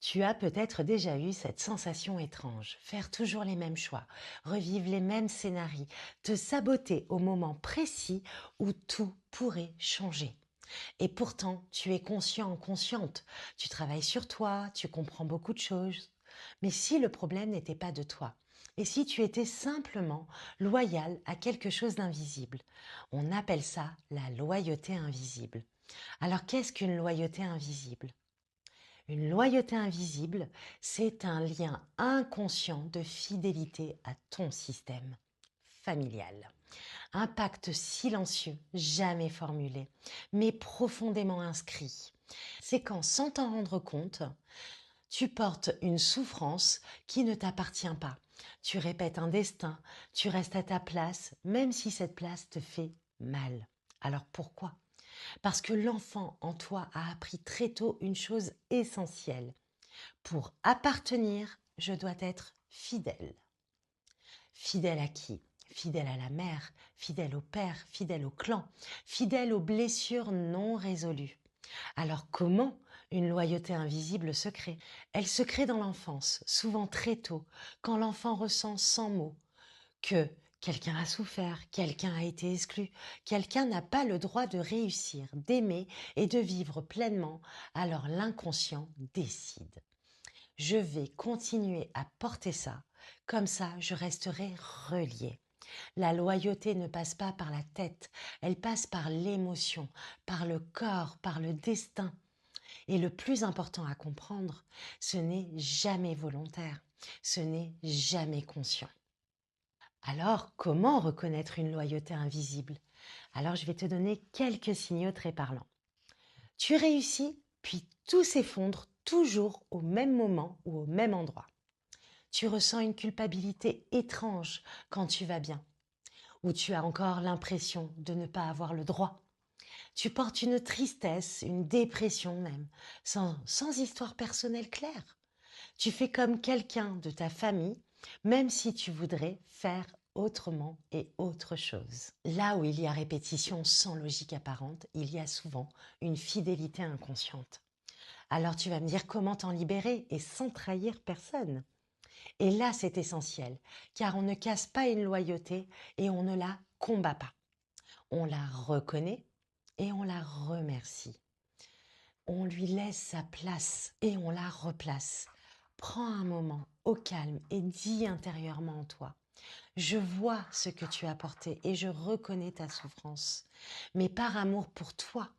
Tu as peut-être déjà eu cette sensation étrange, faire toujours les mêmes choix, revivre les mêmes scénarios, te saboter au moment précis où tout pourrait changer. Et pourtant, tu es conscient, consciente, tu travailles sur toi, tu comprends beaucoup de choses. Mais si le problème n'était pas de toi, et si tu étais simplement loyal à quelque chose d'invisible, on appelle ça la loyauté invisible. Alors qu'est-ce qu'une loyauté invisible? Une loyauté invisible, c'est un lien inconscient de fidélité à ton système familial. Un pacte silencieux, jamais formulé, mais profondément inscrit. C'est quand, sans t'en rendre compte, tu portes une souffrance qui ne t'appartient pas. Tu répètes un destin, tu restes à ta place, même si cette place te fait mal. Alors pourquoi? Parce que l'enfant en toi a appris très tôt une chose essentielle. Pour appartenir, je dois être fidèle. Fidèle à qui? Fidèle à la mère, fidèle au père, fidèle au clan, fidèle aux blessures non résolues. Alors comment une loyauté invisible se crée? Elle se crée dans l'enfance, souvent très tôt, quand l'enfant ressent sans mots que quelqu'un a souffert, quelqu'un a été exclu, quelqu'un n'a pas le droit de réussir, d'aimer et de vivre pleinement, alors l'inconscient décide. Je vais continuer à porter ça, comme ça je resterai relié. La loyauté ne passe pas par la tête, elle passe par l'émotion, par le corps, par le destin. Et le plus important à comprendre, ce n'est jamais volontaire, ce n'est jamais conscient. Alors, comment reconnaître une loyauté invisible? Alors, je vais te donner quelques signaux très parlants. Tu réussis, puis tout s'effondre toujours au même moment ou au même endroit. Tu ressens une culpabilité étrange quand tu vas bien, ou tu as encore l'impression de ne pas avoir le droit. Tu portes une tristesse, une dépression même, sans histoire personnelle claire. Tu fais comme quelqu'un de ta famille, même si tu voudrais faire autrement et autre chose. Là où il y a répétition sans logique apparente, il y a souvent une fidélité inconsciente. Alors tu vas me dire comment t'en libérer et sans trahir personne. Et là, c'est essentiel, car on ne casse pas une loyauté et on ne la combat pas. On la reconnaît et on la remercie. On lui laisse sa place et on la replace. Prends un moment au calme et dis intérieurement en toi: je vois ce que tu as porté et je reconnais ta souffrance. Mais par amour pour toi,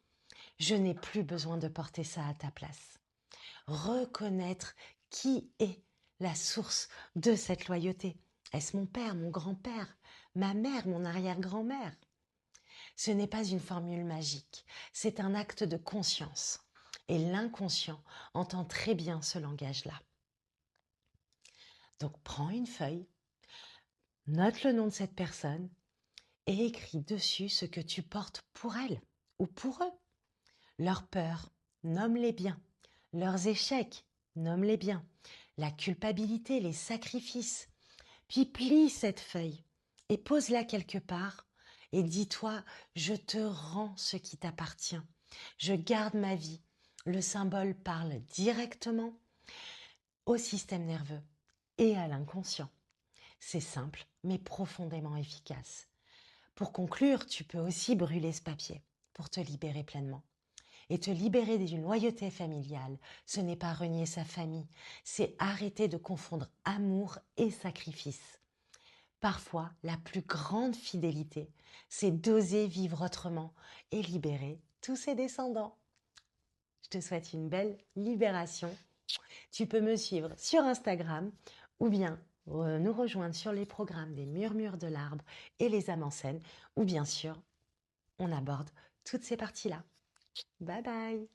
je n'ai plus besoin de porter ça à ta place. Reconnaître qui est la source de cette loyauté. Est-ce mon père, mon grand-père, ma mère, mon arrière-grand-mère? Ce n'est pas une formule magique, c'est un acte de conscience. Et l'inconscient entend très bien ce langage-là. Donc prends une feuille, note le nom de cette personne et écris dessus ce que tu portes pour elle ou pour eux. Leurs peurs, nomme-les bien. Leurs échecs, nomme-les bien. La culpabilité, les sacrifices. Puis plie cette feuille et pose-la quelque part et dis-toi: je te rends ce qui t'appartient. Je garde ma vie. Le symbole parle directement au système nerveux et à l'inconscient. C'est simple, mais profondément efficace. Pour conclure, tu peux aussi brûler ce papier pour te libérer pleinement. Et te libérer d'une loyauté familiale, ce n'est pas renier sa famille, c'est arrêter de confondre amour et sacrifice. Parfois, la plus grande fidélité, c'est d'oser vivre autrement et libérer tous ses descendants. Je te souhaite une belle libération. Tu peux me suivre sur Instagram ou bien nous rejoindre sur les programmes des Murmures de l'Arbre et les âmes en scène, où bien sûr, on aborde toutes ces parties-là. Bye bye!